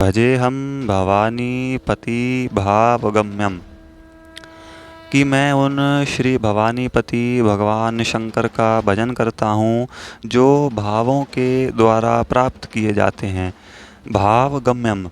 भजेऽहं भवानीपति भावगम्यम, कि मैं उन श्री भवानीपति भगवान शंकर का भजन करता हूँ जो भावों के द्वारा प्राप्त किए जाते हैं। भावगम्यम,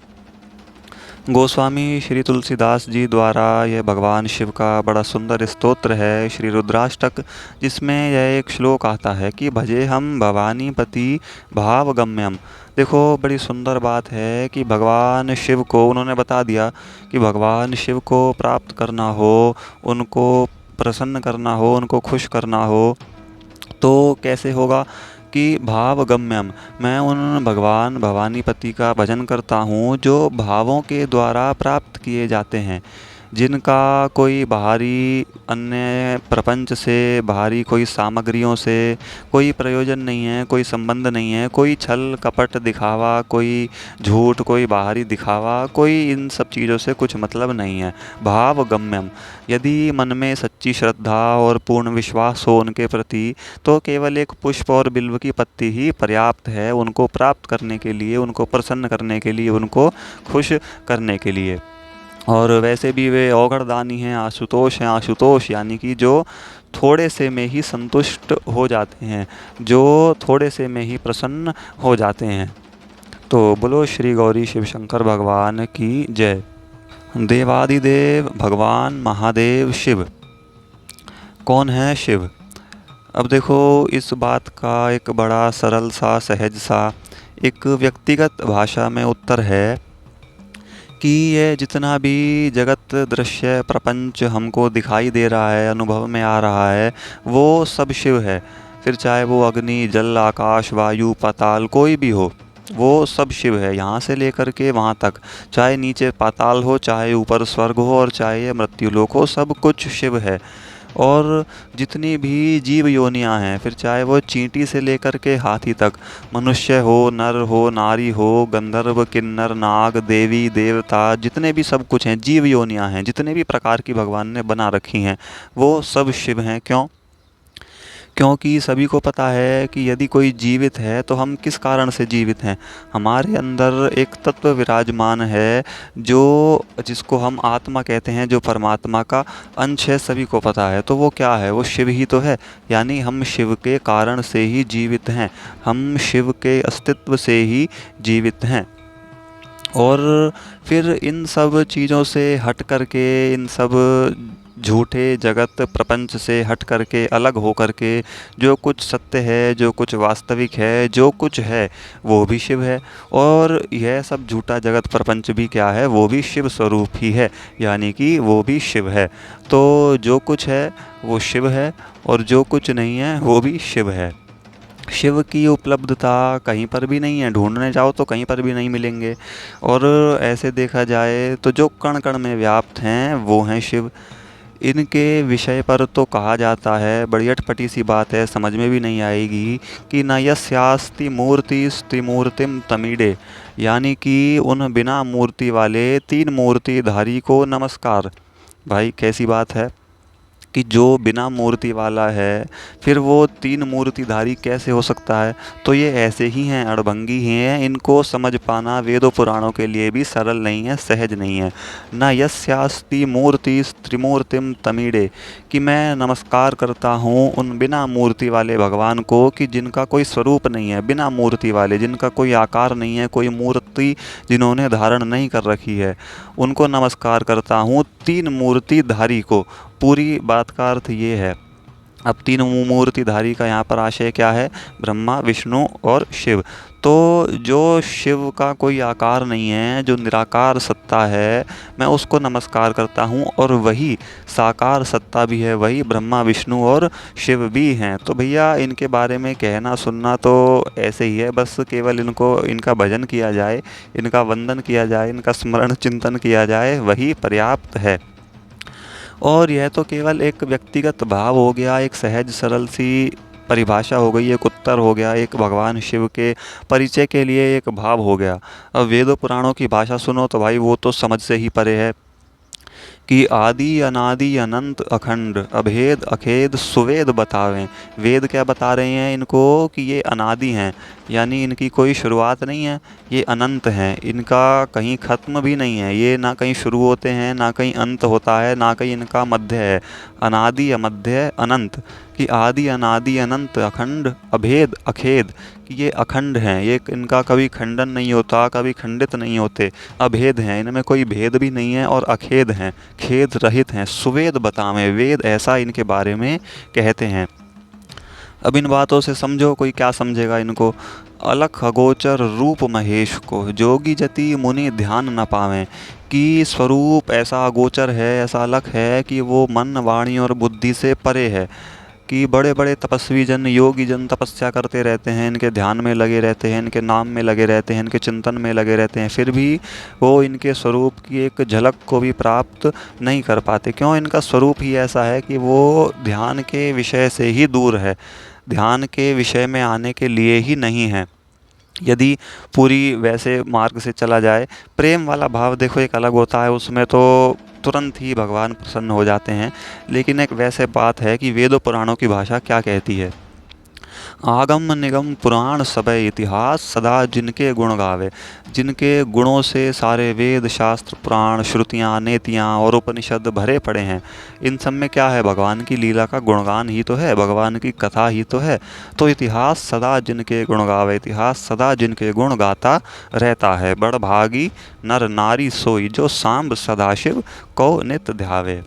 गोस्वामी श्री तुलसीदास जी द्वारा यह भगवान शिव का बड़ा सुंदर स्तोत्र है, श्री रुद्राष्टक, जिसमें यह एक श्लोक आता है कि भजे हम भवानीपति भावगम्यम। देखो, बड़ी सुंदर बात है कि भगवान शिव को उन्होंने बता दिया कि भगवान शिव को प्राप्त करना हो, उनको प्रसन्न करना हो, उनको खुश करना हो, तो कैसे होगा कि भावगम्यम, मैं उन भगवान भवानीपति का भजन करता हूँ जो भावों के द्वारा प्राप्त किए जाते हैं, जिनका कोई बाहरी अन्य प्रपंच से, बाहरी कोई सामग्रियों से कोई प्रयोजन नहीं है, कोई संबंध नहीं है, कोई छल कपट दिखावा, कोई झूठ, कोई बाहरी दिखावा, कोई इन सब चीज़ों से कुछ मतलब नहीं है। भावगम्यम, यदि मन में सच्ची श्रद्धा और पूर्ण विश्वास हो उनके प्रति, तो केवल एक पुष्प और बिल्व की पत्ती ही पर्याप्त है उनको प्राप्त करने के लिए, उनको प्रसन्न करने के लिए, उनको खुश करने के लिए। और वैसे भी वे औघड़दानी हैं, आशुतोष हैं। आशुतोष यानी कि जो थोड़े से में ही संतुष्ट हो जाते हैं, जो थोड़े से में ही प्रसन्न हो जाते हैं। तो बोलो श्री गौरी शिव शंकर भगवान की जय। देवादिदेव भगवान महादेव शिव। कौन है शिव? अब देखो, इस बात का एक बड़ा सरल सा, सहज सा, एक व्यक्तिगत भाषा में उत्तर है कि ये जितना भी जगत, दृश्य, प्रपंच हमको दिखाई दे रहा है, अनुभव में आ रहा है, वो सब शिव है। फिर चाहे वो अग्नि, जल, आकाश, वायु, पाताल कोई भी हो, वो सब शिव है, यहाँ से लेकर के वहाँ तक। चाहे नीचे पाताल हो, चाहे ऊपर स्वर्ग हो, और चाहे ये मृत्युलोक हो, सब कुछ शिव है। और जितनी भी जीव योनियां हैं, फिर चाहे वो चींटी से लेकर के हाथी तक, मनुष्य हो, नर हो, नारी हो, गंधर्व, किन्नर, नाग, देवी, देवता, जितने भी सब कुछ हैं, जीव योनियां हैं, जितने भी प्रकार की भगवान ने बना रखी हैं, वो सब शिव हैं। क्यों? क्योंकि सभी को पता है कि यदि कोई जीवित है तो हम किस कारण से जीवित हैं। हमारे अंदर एक तत्व विराजमान है जो, जिसको हम आत्मा कहते हैं, जो परमात्मा का अंश है, सभी को पता है। तो वो क्या है? वो शिव ही तो है। यानी हम शिव के कारण से ही जीवित हैं, हम शिव के अस्तित्व से ही जीवित हैं। और फिर इन सब चीज़ों से हट करके, इन सब झूठे जगत प्रपंच से हट करके, अलग हो करके, जो कुछ सत्य है, जो कुछ वास्तविक है, जो कुछ है, वो भी शिव है। और यह सब झूठा जगत प्रपंच भी क्या है? वो भी शिव स्वरूप ही है, यानी कि वो भी शिव है। तो जो कुछ है वो शिव है, और जो कुछ नहीं है वो भी शिव है। शिव की उपलब्धता कहीं पर भी नहीं है, ढूंढने जाओ तो कहीं पर भी नहीं मिलेंगे। और ऐसे देखा जाए तो जो कण कण में व्याप्त हैं वो हैं शिव। इनके विषय पर तो कहा जाता है, बड़ी अटपटी सी बात है, समझ में भी नहीं आएगी, कि न यस्यास्ति मूर्ति स्त्रिमूर्तिम तमीडे, यानी कि उन बिना मूर्ति वाले तीन मूर्तिधारी को नमस्कार। भाई कैसी बात है कि जो बिना मूर्ति वाला है, फिर वो तीन मूर्तिधारी कैसे हो सकता है? तो ये ऐसे ही हैं, अड़भंगी ही हैं। इनको समझ पाना वेदों पुराणों के लिए भी सरल नहीं है, सहज नहीं है। न यस्यास्ति मूर्ति त्रिमूर्तिम तमीडे, कि मैं नमस्कार करता हूँ उन बिना मूर्ति वाले भगवान को, कि जिनका कोई स्वरूप नहीं है, बिना मूर्ति वाले, जिनका कोई आकार नहीं है, कोई मूर्ति जिन्होंने धारण नहीं कर रखी है, उनको नमस्कार करता हूँ। तीन मूर्तिधारी को, पूरी बात का अर्थ ये है। अब तीन मूर्तिधारी का यहाँ पर आशय क्या है? ब्रह्मा, विष्णु और शिव। तो जो शिव का कोई आकार नहीं है, जो निराकार सत्ता है, मैं उसको नमस्कार करता हूँ। और वही साकार सत्ता भी है, वही ब्रह्मा, विष्णु और शिव भी हैं। तो भैया इनके बारे में कहना सुनना तो ऐसे ही है, बस केवल इनको, इनका भजन किया जाए, इनका वंदन किया जाए, इनका स्मरण चिंतन किया जाए, वही पर्याप्त है। और यह तो केवल एक व्यक्तिगत भाव हो गया, एक सहज सरल सी परिभाषा हो गई, एक उत्तर हो गया, एक भगवान शिव के परिचय के लिए एक भाव हो गया। अब वेदों पुराणों की भाषा सुनो तो भाई वो तो समझ से ही परे है, कि आदि अनादि अनंत अखंड अभेद अखेद सुवेद बतावें। वेद क्या बता रहे हैं इनको कि ये अनादि हैं, यानी इनकी कोई शुरुआत नहीं है, ये अनंत हैं, इनका कहीं ख़त्म भी नहीं है, ये ना कहीं शुरू होते हैं ना कहीं अंत होता है ना कहीं इनका मध्य है। अनादि अमध्य अनंत, कि आदि अनादि अनंत अखंड अभेद अखेद, कि ये अखंड हैं, ये इनका कभी खंडन नहीं होता, कभी खंडित नहीं होते, अभेद हैं, इनमें कोई भेद भी नहीं है, और अखेद हैं, खेद रहित हैं, सुवेद बतावें, वेद ऐसा इनके बारे में कहते हैं। अब इन बातों से समझो, कोई क्या समझेगा इनको। अलख अगोचर रूप महेश को जोगी जति मुनि ध्यान न पावें, कि स्वरूप ऐसा अगोचर है, ऐसा अलख है कि वो मन वाणी और बुद्धि से परे है, कि बड़े बड़े तपस्वी जन योगी जन तपस्या करते रहते हैं, इनके ध्यान में लगे रहते हैं, इनके नाम में लगे रहते हैं, इनके चिंतन में लगे रहते हैं, फिर भी वो इनके स्वरूप की एक झलक को भी प्राप्त नहीं कर पाते। क्यों? इनका स्वरूप ही ऐसा है कि वो ध्यान के विषय से ही दूर है, ध्यान के विषय में आने के लिए ही नहीं है। यदि पूरी वैसे मार्ग से चला जाए, प्रेम वाला भाव देखो एक अलग होता है, उसमें तो तुरंत ही भगवान प्रसन्न हो जाते हैं। लेकिन एक वैसे बात है कि वेदों पुराणों की भाषा क्या कहती है। आगम निगम पुराण सबय इतिहास सदा जिनके गुण गावे, जिनके गुणों से सारे वेद शास्त्र पुराण श्रुतियाँ नेतियाँ और उपनिषद भरे पड़े हैं। इन सब में क्या है? भगवान की लीला का गुणगान ही तो है, भगवान की कथा ही तो है। तो इतिहास सदा जिनके गुण गावे, इतिहास सदा जिनके गुण गाता रहता है। बड़भागी नर नारी सोई जो सांब सदाशिव को नित ध्यावे।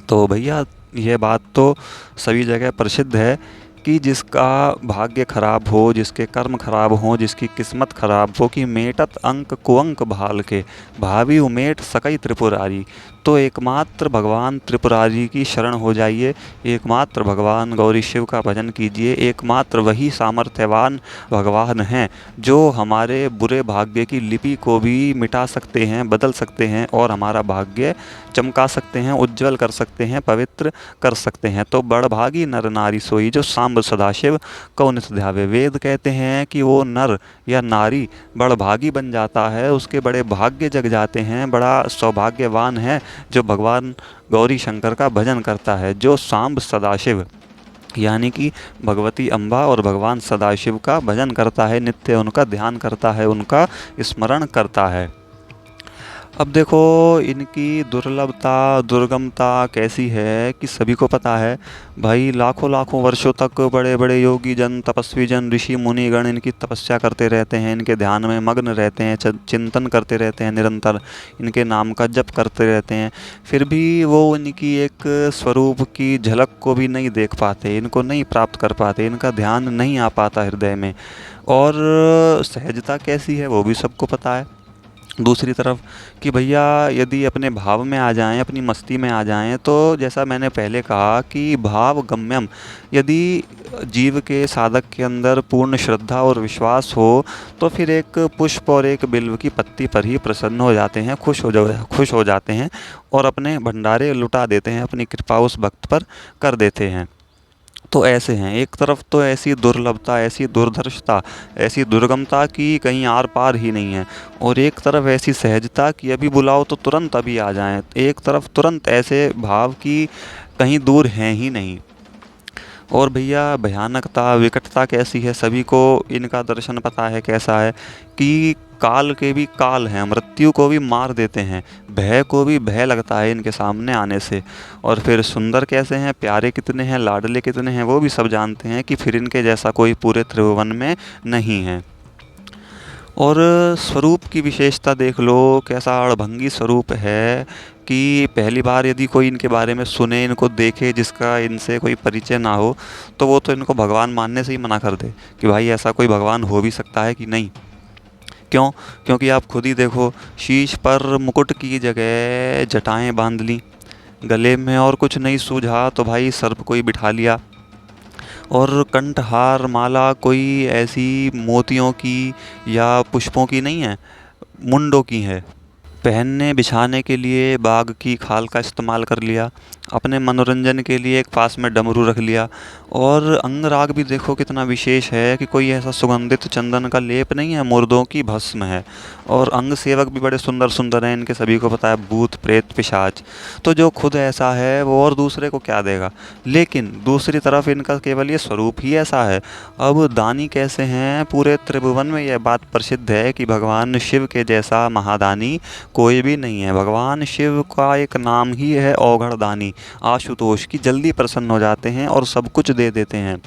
तो भैया ये बात तो सभी जगह प्रसिद्ध है कि जिसका भाग्य खराब हो, जिसके कर्म खराब हो, जिसकी किस्मत खराब हो, कि मेटत अंक कुअंक भाल के भावी उमेट सकई त्रिपुरारी। तो एकमात्र भगवान त्रिपुरारी की शरण हो जाइए, एकमात्र भगवान गौरी शिव का भजन कीजिए, एकमात्र वही सामर्थ्यवान भगवान हैं जो हमारे बुरे भाग्य की लिपि को भी मिटा सकते हैं, बदल सकते हैं, और हमारा भाग्य चमका सकते हैं, उज्जवल कर सकते हैं, पवित्र कर सकते हैं। तो बड़भागी नर नारी सोई जो सांब सदाशिव को नित ध्यावे। वेद कहते हैं कि वो नर या नारी बड़भागी बन जाता है, उसके बड़े भाग्य जग जाते हैं, बड़ा सौभाग्यवान है जो भगवान गौरी शंकर का भजन करता है, जो सांब सदाशिव यानी कि भगवती अम्बा और भगवान सदाशिव का भजन करता है, नित्य उनका ध्यान करता है, उनका स्मरण करता है। अब देखो इनकी दुर्लभता दुर्गमता कैसी है कि सभी को पता है भाई। लाखों लाखों वर्षों तक बड़े बड़े योगी जन तपस्वी जन ऋषि मुनिगण इनकी तपस्या करते रहते हैं, इनके ध्यान में मग्न रहते हैं, चिंतन करते रहते हैं, निरंतर इनके नाम का जप करते रहते हैं, फिर भी वो इनकी एक स्वरूप की झलक को भी नहीं देख पाते, इनको नहीं प्राप्त कर पाते, इनका ध्यान नहीं आ पाता हृदय में। और सहजता कैसी है वो भी सबको पता है। दूसरी तरफ कि भैया यदि अपने भाव में आ जाएं, अपनी मस्ती में आ जाएं, तो जैसा मैंने पहले कहा कि भाव गम्यम, यदि जीव के साधक के अंदर पूर्ण श्रद्धा और विश्वास हो तो फिर एक पुष्प और एक बिल्व की पत्ती पर ही प्रसन्न हो जाते हैं, खुश हो जाते हैं और अपने भंडारे लुटा देते हैं, अपनी कृपा उस भक्त पर कर देते हैं। तो ऐसे हैं, एक तरफ तो ऐसी दुर्लभता, ऐसी दुर्धर्षता, ऐसी दुर्गमता की कहीं आर पार ही नहीं है, और एक तरफ ऐसी सहजता कि अभी बुलाओ तो तुरंत अभी आ जाएं, एक तरफ तुरंत ऐसे भाव की कहीं दूर हैं ही नहीं। और भैया भयानकता विकटता कैसी है, सभी को इनका दर्शन पता है कैसा है कि काल के भी काल हैं, मृत्यु को भी मार देते हैं, भय को भी भय लगता है इनके सामने आने से। और फिर सुंदर कैसे हैं, प्यारे कितने हैं, लाडले कितने हैं, वो भी सब जानते हैं कि फिर इनके जैसा कोई पूरे त्रिभुवन में नहीं है। और स्वरूप की विशेषता देख लो, कैसा अड़भंगी स्वरूप है कि पहली बार यदि कोई इनके बारे में सुने, इनको देखे, जिसका इनसे कोई परिचय ना हो, तो वो तो इनको भगवान मानने से ही मना कर दे कि भाई ऐसा कोई भगवान हो भी सकता है कि नहीं। क्यों? क्योंकि आप खुद ही देखो, शीश पर मुकुट की जगह जटाएं बांध ली, गले में और कुछ नहीं सूझा तो भाई सर्प कोई बिठा लिया, और कंठहार माला कोई ऐसी मोतियों की या पुष्पों की नहीं है, मुंडों की है। पहनने बिछाने के लिए बाग की खाल का इस्तेमाल कर लिया, अपने मनोरंजन के लिए एक पास में डमरू रख लिया। और अंगराग भी देखो कितना विशेष है कि कोई ऐसा सुगंधित चंदन का लेप नहीं है, मुर्दों की भस्म है। और अंग सेवक भी बड़े सुंदर सुंदर हैं, इनके सभी को पता है, भूत प्रेत पिशाच। तो जो खुद ऐसा है वो और दूसरे को क्या देगा। लेकिन दूसरी तरफ इनका केवल ये स्वरूप ही ऐसा है। अब दानी कैसे हैं, पूरे त्रिभुवन में यह बात प्रसिद्ध है कि भगवान शिव के जैसा महादानी कोई भी नहीं है। भगवान शिव का एक नाम ही है औघड़ दानी, आशुतोष, की जल्दी प्रसन्न हो जाते हैं और सब कुछ दे देते हैं।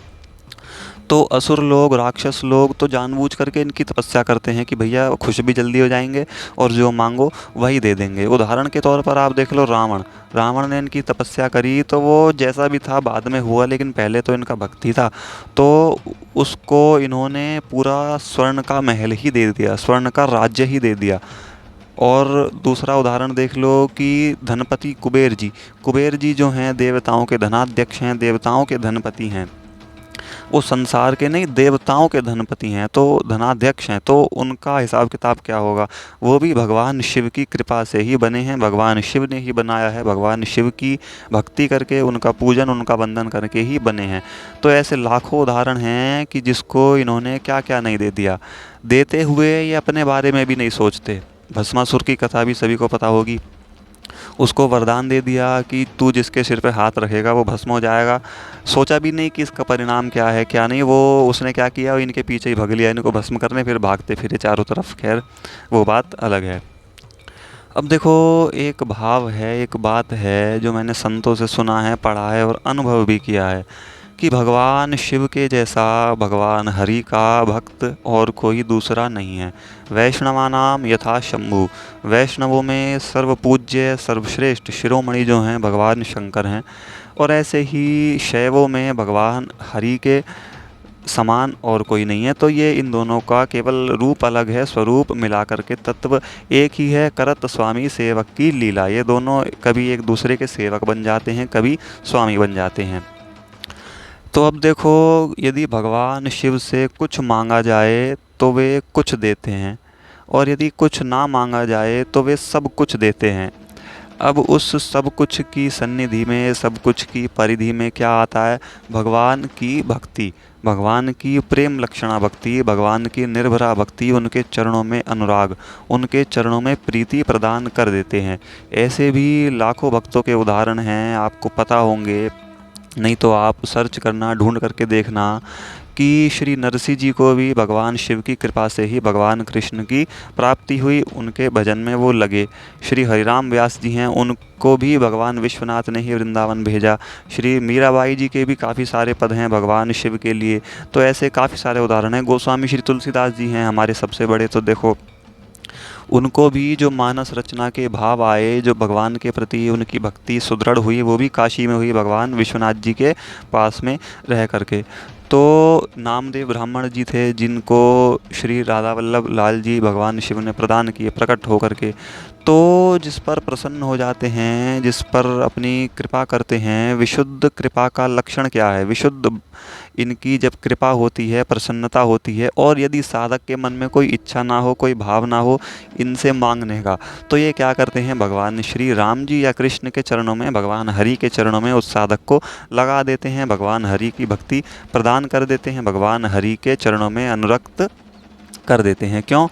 तो असुर लोग, राक्षस लोग तो जानबूझ करके इनकी तपस्या करते हैं कि भैया खुश भी जल्दी हो जाएंगे और जो मांगो वही दे देंगे। उदाहरण के तौर पर आप देख लो रावण। रावण ने इनकी तपस्या करी तो वो जैसा भी था बाद में हुआ, लेकिन पहले तो इनका भक्ति था। तो उसको इन्होंने पूरा स्वर्ण का महल ही दे दिया, स्वर्ण का राज्य ही दे दिया। और दूसरा उदाहरण देख लो कि धनपति कुबेर जी जो हैं देवताओं के धनाध्यक्ष हैं, देवताओं के धनपति हैं। वो संसार के नहीं, देवताओं के धनपति हैं, तो धनाध्यक्ष हैं। तो उनका हिसाब किताब क्या होगा। वो भी भगवान शिव की कृपा से ही बने हैं, भगवान शिव ने ही बनाया है, भगवान शिव की भक्ति करके, उनका पूजन, उनका वंदन करके ही बने हैं। तो ऐसे लाखों उदाहरण हैं कि जिसको इन्होंने क्या क्या नहीं दे दिया। देते हुए ये अपने बारे में भी नहीं सोचते। भस्मासुर की कथा भी सभी को पता होगी। उसको वरदान दे दिया कि तू जिसके सिर पे हाथ रखेगा वो भस्म हो जाएगा। सोचा भी नहीं कि इसका परिणाम क्या है क्या नहीं। वो उसने क्या किया, वो इनके पीछे ही भग लिया इनको भस्म करने, फिर भागते फिरे चारों तरफ। खैर वो बात अलग है। अब देखो, एक भाव है, एक बात है जो मैंने संतों से सुना है, पढ़ा है और अनुभव भी किया है कि भगवान शिव के जैसा भगवान हरि का भक्त और कोई दूसरा नहीं है। वैष्णवानाम यथा शंभु, वैष्णवों में सर्वपूज्य सर्वश्रेष्ठ शिरोमणि जो हैं भगवान शंकर हैं। और ऐसे ही शैवों में भगवान हरि के समान और कोई नहीं है। तो ये इन दोनों का केवल रूप अलग है, स्वरूप मिला करके तत्व एक ही है। करत स्वामी सेवक की लीला, ये दोनों कभी एक दूसरे के सेवक बन जाते हैं, कभी स्वामी बन जाते हैं। तो अब देखो, यदि भगवान शिव से कुछ मांगा जाए तो वे कुछ देते हैं, और यदि कुछ ना मांगा जाए तो वे सब कुछ देते हैं। अब उस सब कुछ की सन्निधि में, सब कुछ की परिधि में क्या आता है, भगवान की भक्ति, भगवान की प्रेम लक्षणा भक्ति, भगवान की निर्भरा भक्ति, उनके चरणों में अनुराग, उनके चरणों में प्रीति प्रदान कर देते हैं। ऐसे भी लाखों भक्तों के उदाहरण हैं, आपको पता होंगे, नहीं तो आप सर्च करना, ढूंढ करके देखना कि श्री नरसिंह जी को भी भगवान शिव की कृपा से ही भगवान कृष्ण की प्राप्ति हुई, उनके भजन में वो लगे। श्री हरिराम व्यास जी हैं, उनको भी भगवान विश्वनाथ ने ही वृंदावन भेजा। श्री मीराबाई जी के भी काफ़ी सारे पद हैं भगवान शिव के लिए। तो ऐसे काफ़ी सारे उदाहरण हैं। गोस्वामी श्री तुलसीदास जी हैं हमारे सबसे बड़े, तो देखो उनको भी जो मानस रचना के भाव आए, जो भगवान के प्रति उनकी भक्ति सुदृढ़ हुई, वो भी काशी में हुई भगवान विश्वनाथ जी के पास में रह करके। तो नामदेव ब्राह्मण जी थे जिनको श्री राधा वल्लभ लाल जी भगवान शिव ने प्रदान किए प्रकट होकर के। तो जिस पर प्रसन्न हो जाते हैं, जिस पर अपनी कृपा करते हैं, विशुद्ध कृपा का लक्षण क्या है, विशुद्ध इनकी जब कृपा होती है, प्रसन्नता होती है, और यदि साधक के मन में कोई इच्छा ना हो, कोई भाव ना हो इनसे मांगने का, तो ये क्या करते हैं, भगवान श्री राम जी या कृष्ण के चरणों में, भगवान हरि के चरणों में उस साधक को लगा देते हैं, भगवान हरि की भक्ति प्रदान कर देते हैं, भगवान हरि के चरणों में अनुरक्त कर देते हैं। क्यों?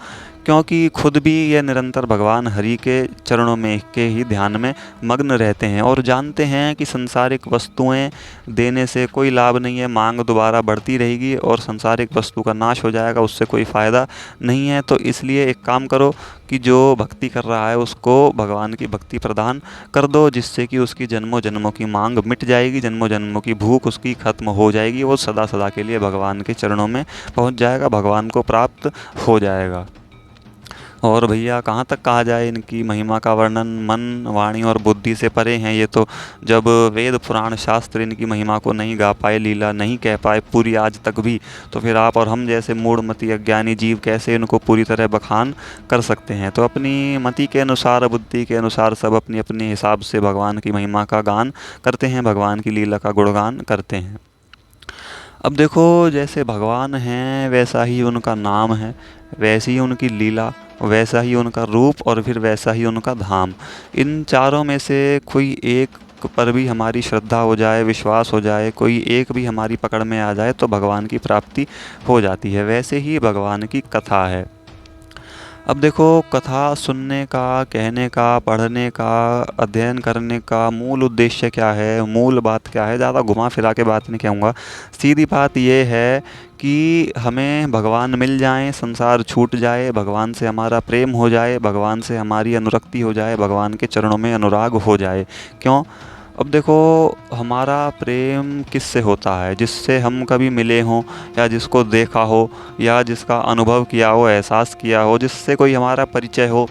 क्योंकि खुद भी ये निरंतर भगवान हरि के चरणों में के ही ध्यान में मग्न रहते हैं और जानते हैं कि संसारिक वस्तुएं देने से कोई लाभ नहीं है, मांग दोबारा बढ़ती रहेगी और संसारिक वस्तु का नाश हो जाएगा, उससे कोई फ़ायदा नहीं है। तो इसलिए एक काम करो कि जो भक्ति कर रहा है उसको भगवान की भक्ति प्रदान कर दो, जिससे कि उसकी जन्मों जन्मों की मांग मिट जाएगी, जन्मों जन्मों की भूख उसकी खत्म हो जाएगी, वो सदा सदा के लिए भगवान के चरणों में पहुंच जाएगा, भगवान को प्राप्त हो जाएगा। और भैया कहाँ तक कहा जाए इनकी महिमा का वर्णन, मन वाणी और बुद्धि से परे हैं ये तो। जब वेद पुराण शास्त्र इनकी महिमा को नहीं गा पाए, लीला नहीं कह पाए पूरी आज तक भी, तो फिर आप और हम जैसे मूढ़मति अज्ञानी जीव कैसे इनको पूरी तरह बखान कर सकते हैं। तो अपनी मति के अनुसार, बुद्धि के अनुसार सब अपनी अपने हिसाब से भगवान की महिमा का गान करते हैं, भगवान की लीला का गुणगान करते हैं। अब देखो, जैसे भगवान हैं वैसा ही उनका नाम है, वैसी ही उनकी लीला, वैसा ही उनका रूप और फिर वैसा ही उनका धाम। इन चारों में से कोई एक पर भी हमारी श्रद्धा हो जाए, विश्वास हो जाए, कोई एक भी हमारी पकड़ में आ जाए तो भगवान की प्राप्ति हो जाती है। वैसे ही भगवान की कथा है। अब देखो, कथा सुनने का, कहने का, पढ़ने का, अध्ययन करने का मूल उद्देश्य क्या है, मूल बात क्या है, ज़्यादा घुमा फिरा के बात नहीं कहूँगा। सीधी बात ये है कि हमें भगवान मिल जाएं, संसार छूट जाए, भगवान से हमारा प्रेम हो जाए, भगवान से हमारी अनुरक्ति हो जाए, भगवान के चरणों में अनुराग हो जाए। क्यों? अब देखो, हमारा प्रेम किससे होता है? जिससे हम कभी मिले हों, या जिसको देखा हो, या जिसका अनुभव किया हो, एहसास किया हो, जिससे कोई हमारा परिचय हो।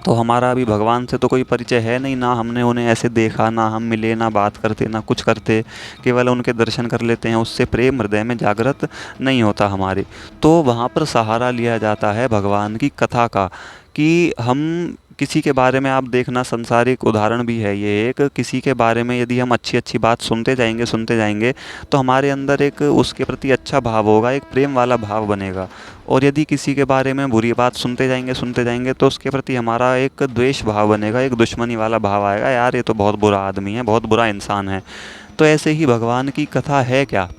तो हमारा अभी भगवान से तो कोई परिचय है नहीं, ना हमने उन्हें ऐसे देखा, ना हम मिले, ना बात करते, ना कुछ करते, केवल उनके दर्शन कर लेते हैं, उससे प्रेम हृदय में जागृत नहीं होता हमारे। तो वहाँ पर सहारा लिया जाता है भगवान की कथा का, कि हम किसी के बारे में, आप देखना, संसारिक उदाहरण भी है ये एक, किसी के बारे में यदि हम अच्छी अच्छी बात सुनते जाएंगे तो हमारे अंदर एक उसके प्रति अच्छा भाव होगा, एक प्रेम वाला भाव बनेगा। और यदि किसी के बारे में बुरी बात सुनते जाएंगे तो उसके प्रति हमारा एक द्वेष भाव बनेगा, एक दुश्मनी वाला भाव आएगा, यार ये तो बहुत बुरा आदमी है, बहुत बुरा इंसान है। तो ऐसे ही भगवान की कथा है क्या?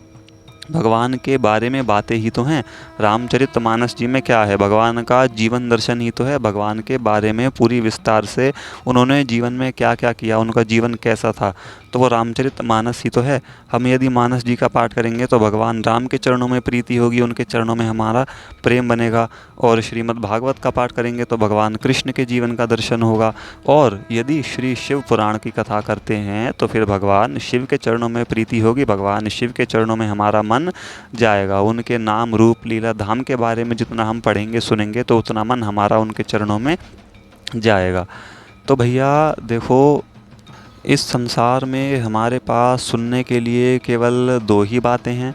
भगवान के बारे में बातें ही तो हैं। रामचरितमानस जी में क्या है? भगवान का जीवन दर्शन ही तो है। भगवान के बारे में पूरी विस्तार से उन्होंने जीवन में क्या क्या किया, उनका जीवन कैसा था, तो वो रामचरितमानस ही तो है। हम यदि मानस जी का पाठ करेंगे तो भगवान राम के चरणों में प्रीति होगी, उनके चरणों में हमारा प्रेम बनेगा। और श्रीमद् भागवत का पाठ करेंगे तो भगवान कृष्ण के जीवन का दर्शन होगा। और यदि श्री शिव पुराण की कथा करते हैं तो फिर भगवान शिव के चरणों में प्रीति होगी, भगवान शिव के चरणों में हमारा मन जाएगा। उनके नाम, रूप, लीला, धाम के बारे में जितना हम पढ़ेंगे, सुनेंगे तो उतना मन हमारा उनके चरणों में जाएगा। तो भैया देखो, इस संसार में हमारे पास सुनने के लिए केवल दो ही बातें हैं।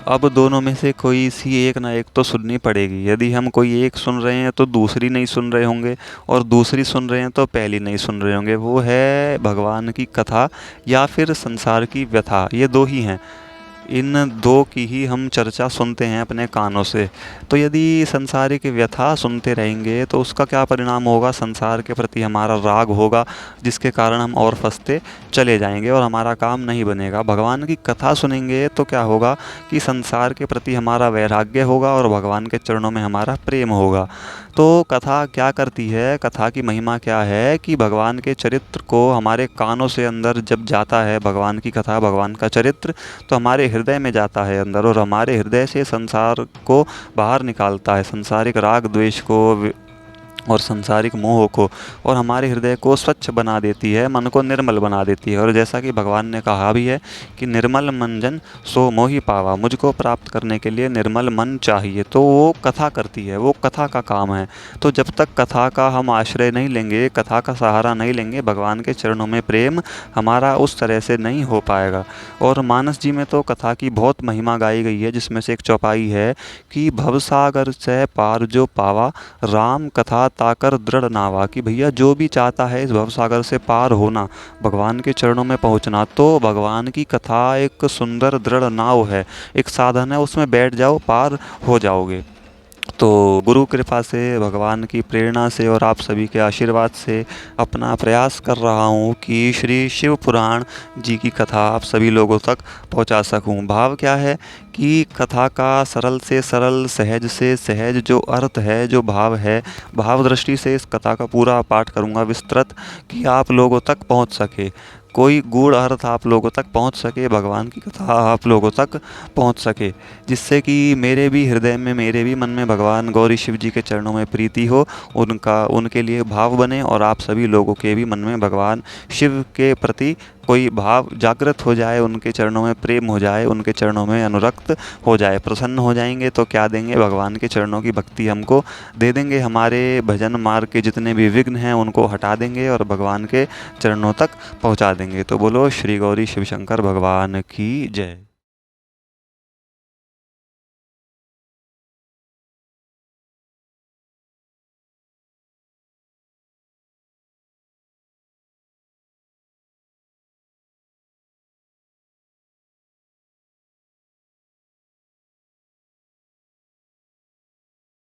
अब दोनों में से कोई सी एक ना एक तो सुननी पड़ेगी। यदि हम कोई एक सुन रहे हैं तो दूसरी नहीं सुन रहे होंगे, और दूसरी सुन रहे हैं तो पहली नहीं सुन रहे होंगे। वो है भगवान की कथा या फिर संसार की व्यथा, ये दो ही हैं। इन दो की ही हम चर्चा सुनते हैं अपने कानों से। तो यदि संसारिक व्यथा सुनते रहेंगे तो उसका क्या परिणाम होगा? संसार के प्रति हमारा राग होगा, जिसके कारण हम और फंसते चले जाएंगे और हमारा काम नहीं बनेगा। भगवान की कथा सुनेंगे तो क्या होगा कि संसार के प्रति हमारा वैराग्य होगा और भगवान के चरणों में हमारा प्रेम होगा। तो कथा क्या करती है, कथा की महिमा क्या है कि भगवान के चरित्र को हमारे कानों से अंदर जब जाता है भगवान की कथा, भगवान का चरित्र, तो हमारे हृदय में जाता है अंदर, और हमारे हृदय से संसार को बाहर निकालता है, संसारिक राग द्वेष को और संसारिक मोह को, और हमारे हृदय को स्वच्छ बना देती है, मन को निर्मल बना देती है। और जैसा कि भगवान ने कहा भी है कि निर्मल मन जन सो मोहि पावा, मुझको प्राप्त करने के लिए निर्मल मन चाहिए। तो वो कथा करती है, वो कथा का काम है। तो जब तक कथा का हम आश्रय नहीं लेंगे, कथा का सहारा नहीं लेंगे, भगवान के चरणों में प्रेम हमारा उस तरह से नहीं हो पाएगा। और मानस जी में तो कथा की बहुत महिमा गाई गई है, जिसमें से एक चौपाई है कि भवसागर से पार जो पावा, राम कथा ताकर दृढ़ नावा। कि भैया जो भी चाहता है इस भवसागर से पार होना, भगवान के चरणों में पहुंचना, तो भगवान की कथा एक सुंदर दृढ़ नाव है, एक साधन है, उसमें बैठ जाओ, पार हो जाओगे। तो गुरु कृपा से, भगवान की प्रेरणा से और आप सभी के आशीर्वाद से अपना प्रयास कर रहा हूँ कि श्री शिव पुराण जी की कथा आप सभी लोगों तक पहुँचा सकूँ। भाव क्या है कि कथा का सरल से सरल, सहज से सहज जो अर्थ है, जो भाव है, भाव दृष्टि से इस कथा का पूरा पाठ करूँगा विस्तृत, कि आप लोगों तक पहुँच सके, कोई गूढ़ अर्थ आप लोगों तक पहुंच सके, भगवान की कथा आप लोगों तक पहुंच सके, जिससे कि मेरे भी हृदय में, मेरे भी मन में भगवान गौरी शिव जी के चरणों में प्रीति हो, उनका, उनके लिए भाव बने, और आप सभी लोगों के भी मन में भगवान शिव के प्रति कोई भाव जागृत हो जाए, उनके चरणों में प्रेम हो जाए, उनके चरणों में अनुरक्त हो जाए। प्रसन्न हो जाएंगे तो क्या देंगे? भगवान के चरणों की भक्ति हमको दे देंगे। हमारे भजन मार्ग के जितने भी विघ्न हैं उनको हटा देंगे और भगवान के चरणों तक पहुंचा देंगे। तो बोलो श्री गौरी शिव शंकर भगवान की जय।